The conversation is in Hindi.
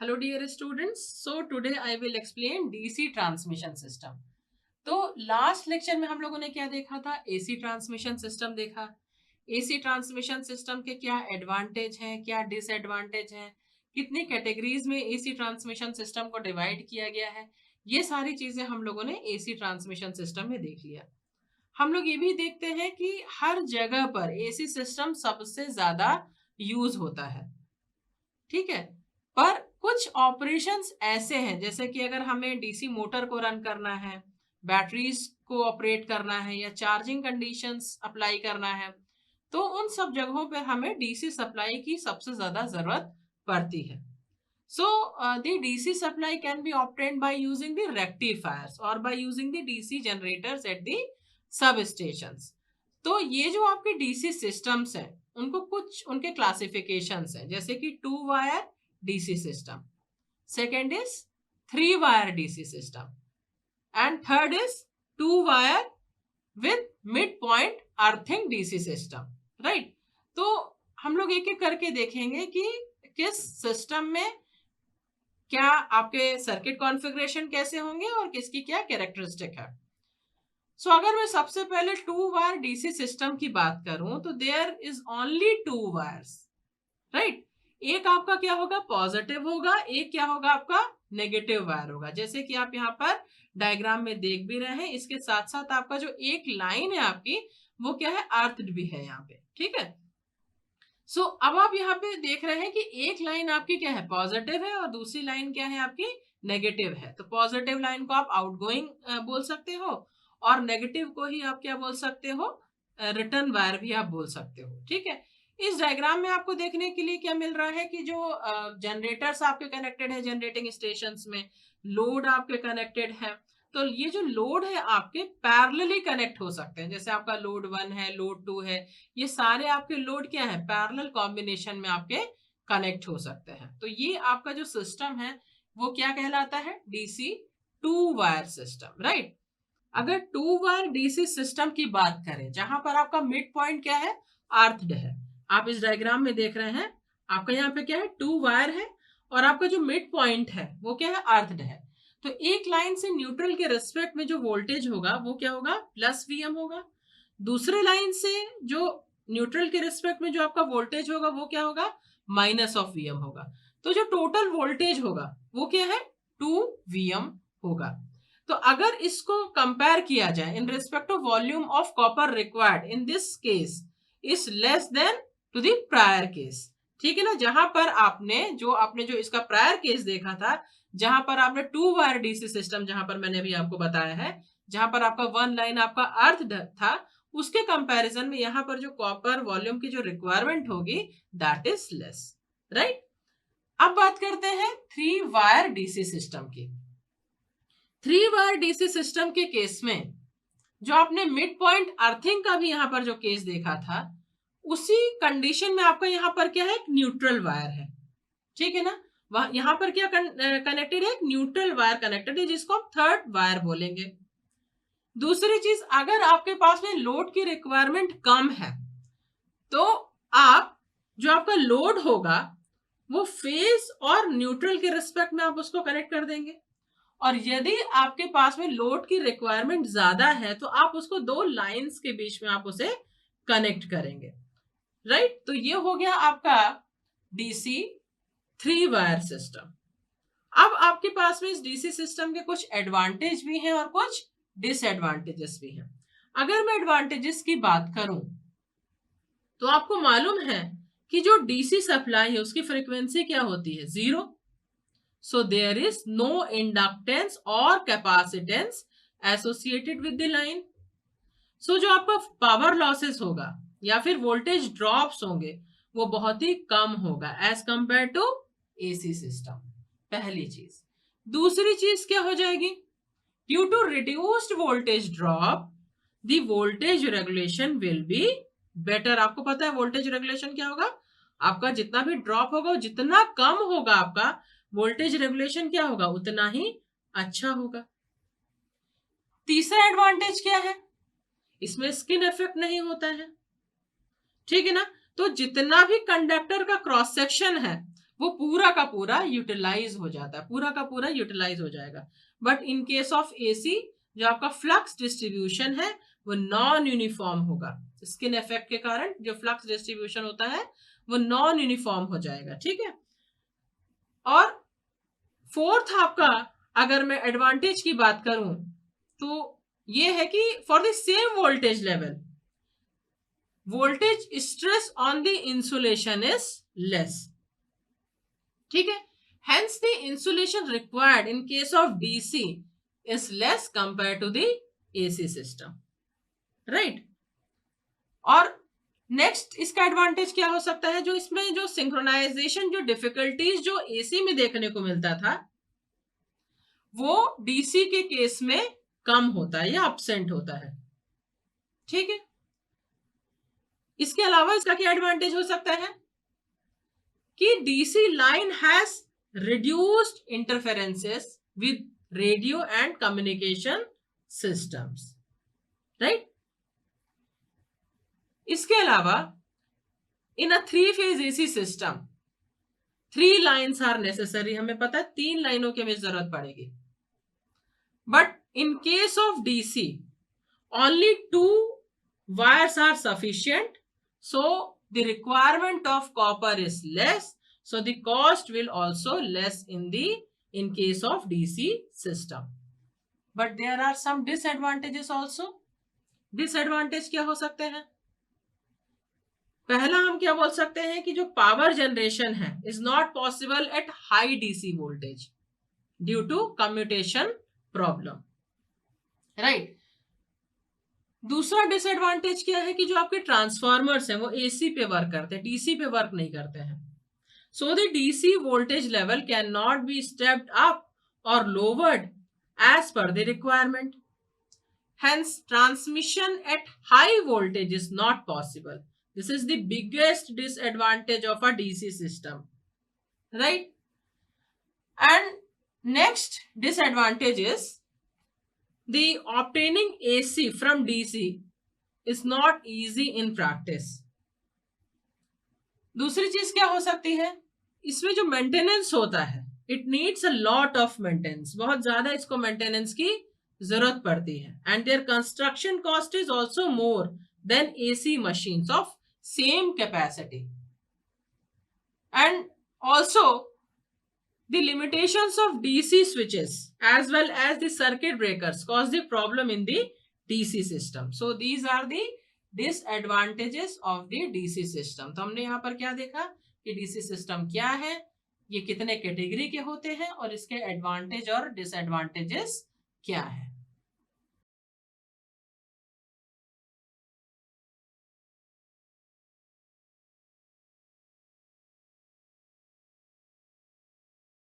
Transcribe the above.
Hello dear students. So today I will explain DC transmission system. तो लास्ट लेक्चर में हम लोगों ने क्या देखा था? AC ट्रांसमिशन सिस्टम देखा। AC ट्रांसमिशन सिस्टम के क्या एडवांटेज हैं, क्या डिसएडवांटेज हैं, कितनी कैटेगरीज में AC ट्रांसमिशन सिस्टम को डिवाइड किया गया है, ये सारी चीजें हम लोगों ने AC ट्रांसमिशन सिस्टम में देख लिया। हम लोग ये भी देखते हैं कि हर जगह पर AC सिस्टम सबसे ज्यादा यूज होता है, ठीक है। पर कुछ ऑपरेशंस ऐसे हैं, जैसे कि अगर हमें डीसी मोटर को रन करना है, बैटरीज को ऑपरेट करना है या चार्जिंग कंडीशंस अप्लाई करना है, तो उन सब जगहों पर हमें डीसी सप्लाई की सबसे ज्यादा जरूरत पड़ती है। So the DC supply can be obtained by using the rectifiers or by using the DC generators at the substations. तो ये जो आपके डीसी सिस्टम्स हैं, उनको कुछ उनके क्लासिफिकेशंस हैं, जैसे कि 2 wire DC system, second is 3 wire DC system and third is 2 wire with mid point earthing DC system, right. तो हम लोग एक एक करके देखेंगे कि किस सिस्टम में क्या आपके सर्किट कॉन्फ़िगरेशन कैसे होंगे और किसकी क्या कैरेक्टरिस्टिक है। सो अगर मैं सबसे पहले 2 वायर डीसी सिस्टम की बात करूं तो there is only 2 wires, right. एक आपका क्या होगा, पॉजिटिव होगा, एक क्या होगा आपका नेगेटिव वायर होगा, जैसे कि आप यहाँ पर डायग्राम में देख भी रहे हैं। इसके साथ साथ आपका जो एक लाइन है आपकी, वो क्या है, अर्थड भी है यहाँ पे, ठीक है। सो अब आप यहाँ पे देख रहे हैं कि एक लाइन आपकी क्या है, पॉजिटिव है, और दूसरी लाइन क्या है आपकी, नेगेटिव है। तो पॉजिटिव लाइन को आप आउटगोइंग बोल सकते हो, और नेगेटिव को ही आप क्या बोल सकते हो, रिटर्न वायर भी आप बोल सकते हो, ठीक है। इस डायग्राम में आपको देखने के लिए क्या मिल रहा है कि जो जनरेटर्स आपके कनेक्टेड है जनरेटिंग स्टेशंस में, लोड आपके कनेक्टेड है, तो ये जो लोड है आपके पैरेलली कनेक्ट हो सकते हैं। जैसे आपका लोड 1 है, लोड 2 है, ये सारे आपके लोड क्या है, पैरेलल कॉम्बिनेशन में आपके कनेक्ट हो सकते हैं। तो ये आपका जो सिस्टम है वो क्या कहलाता है, डीसी 2 वायर सिस्टम, राइट। अगर 2 वायर डीसी सिस्टम की बात करें, जहां पर आपका मिड पॉइंट क्या है, आर्थड है। आप इस डायग्राम में देख रहे हैं, आपका यहाँ पे क्या है, 2 वायर है, और आपका जो मिड पॉइंट है वो क्या है, आर्थड है। तो एक लाइन से न्यूट्रल के रिस्पेक्ट में जो वोल्टेज होगा वो क्या होगा, प्लस वीएम होगा। दूसरे लाइन से जो न्यूट्रल के रिस्पेक्ट में जो आपका वोल्टेज होगा वो क्या होगा, माइनस ऑफ वीएम होगा। तो जो टोटल वोल्टेज होगा वो क्या है, 2 वीएम होगा। तो अगर इसको कंपेयर किया जाए in respect of volume of copper required in this case is less than to the prior case, ठीक है ना। जहां पर आपने जो इसका प्रायर केस देखा था, जहां पर आपने 2 वायर डीसी सिस्टम, जहां पर मैंने अभी आपको बताया है, जहां पर आपका 1 लाइन आपका अर्थ था, उसके कंपैरिजन में यहाँ पर जो कॉपर वॉल्यूम की जो रिक्वायरमेंट होगी दैट इज लेस, राइट। अब बात करते हैं 3 वायर डीसी सिस्टम की। 3 वायर डीसी सिस्टम के केस में जो आपने मिड पॉइंट अर्थिंग का भी यहाँ पर जो केस देखा था, उसी कंडीशन में आपका यहाँ पर क्या है, एक न्यूट्रल वायर है, ठीक है ना। वह यहाँ पर क्या कनेक्टेड है, एक न्यूट्रल वायर कनेक्टेड है, जिसको हम थर्ड वायर बोलेंगे। दूसरी चीज, अगर आपके पास में लोड की रिक्वायरमेंट कम है, तो आप जो आपका लोड होगा वो फेज और न्यूट्रल के रिस्पेक्ट में आप उसको कनेक्ट कर देंगे। और यदि आपके पास में लोड की रिक्वायरमेंट ज्यादा है तो आप उसको 2 लाइंस के बीच में आप उसे कनेक्ट करेंगे, राइट। तो ये हो गया आपका डीसी 3 वायर सिस्टम। अब आपके पास में इस डीसी सिस्टम के कुछ एडवांटेज भी हैं और कुछ डिसएडवांटेजेस भी हैं। अगर मैं एडवांटेजेस की बात करूं तो आपको मालूम है कि जो डीसी सप्लाई है उसकी फ्रीक्वेंसी क्या होती है, 0। So there is no inductance और capacitance associated with the line. So जो आपका पावर लॉसेस होगा या फिर वोल्टेज ड्रॉप्स होंगे वो बहुत ही कम होगा as compare to AC system, पहली चीज। दूसरी चीज क्या हो जाएगी, due to reduced voltage drop the voltage regulation will be better. आपको पता है वोल्टेज रेगुलेशन क्या होगा, आपका जितना भी ड्रॉप होगा जितना कम होगा आपका वोल्टेज रेगुलेशन क्या होगा, उतना ही अच्छा होगा। तीसरा एडवांटेज क्या है, इसमें स्किन इफेक्ट नहीं होता है, ठीक है ना। तो जितना भी कंडक्टर का क्रॉस सेक्शन है वो पूरा का पूरा यूटिलाइज हो जाता है, पूरा का पूरा यूटिलाइज हो जाएगा। But in case of AC जो आपका फ्लक्स डिस्ट्रीब्यूशन है वो नॉन यूनिफॉर्म होगा। स्किन इफेक्ट के कारण जो फ्लक्स डिस्ट्रीब्यूशन होता है वो नॉन यूनिफॉर्म हो जाएगा, ठीक है। और फोर्थ आपका अगर मैं एडवांटेज की बात करूं तो ये है कि for the same voltage level voltage stress on the insulation is less, ठीक है। Hence the insulation required in case of DC is less compare to the AC system, right. और नेक्स्ट इसका एडवांटेज क्या हो सकता है, जो इसमें जो सिंक्रोनाइजेशन जो डिफिकल्टीज जो एसी में देखने को मिलता था वो डीसी के केस में कम होता है या absent होता है, ठीक है। इसके अलावा इसका क्या एडवांटेज हो सकता है कि DC line has reduced interferences with radio and communication systems, right. इसके अलावा in a 3-phase AC system 3 lines are necessary, हमें पता है 3 लाइनों की हमें जरूरत पड़ेगी। But in case of DC only 2 wires are sufficient, so the requirement of copper is less, so the cost will also less in case of DC system. But there are some disadvantages also. Disadvantage क्या हो सकते हैं? पहला हम क्या बोल सकते हैं कि जो पावर जनरेशन है is not possible at high DC voltage due to commutation problem, right? दूसरा डिसएडवांटेज क्या है कि जो आपके ट्रांसफार्मर्स हैं वो एसी पे वर्क करते हैं, डीसी पे वर्क नहीं करते हैं। So the DC voltage level can not be stepped up और lowered as per the requirement, hence transmission at high voltage is not possible. This is the biggest disadvantage of a DC system, right. And next disadvantage is the obtaining AC from DC is not easy in practice. दूसरी चीज क्या हो सकती है, इसमें जो मेंटेनेंस होता है it needs a lot of maintenance, बहुत ज्यादा इसको मेंटेनेंस की जरूरत पड़ती है। And there construction cost is also more than AC machines of same capacity. And also the limitations of DC switches as well as the circuit breakers cause the problem in the DC system. So these are the disadvantages of the DC system. तो हमने यहाँ पर क्या देखा कि DC system क्या है, ये कितने कैटेगरी के होते हैं और इसके एडवांटेज और डिसएडवांटेजेस क्या है।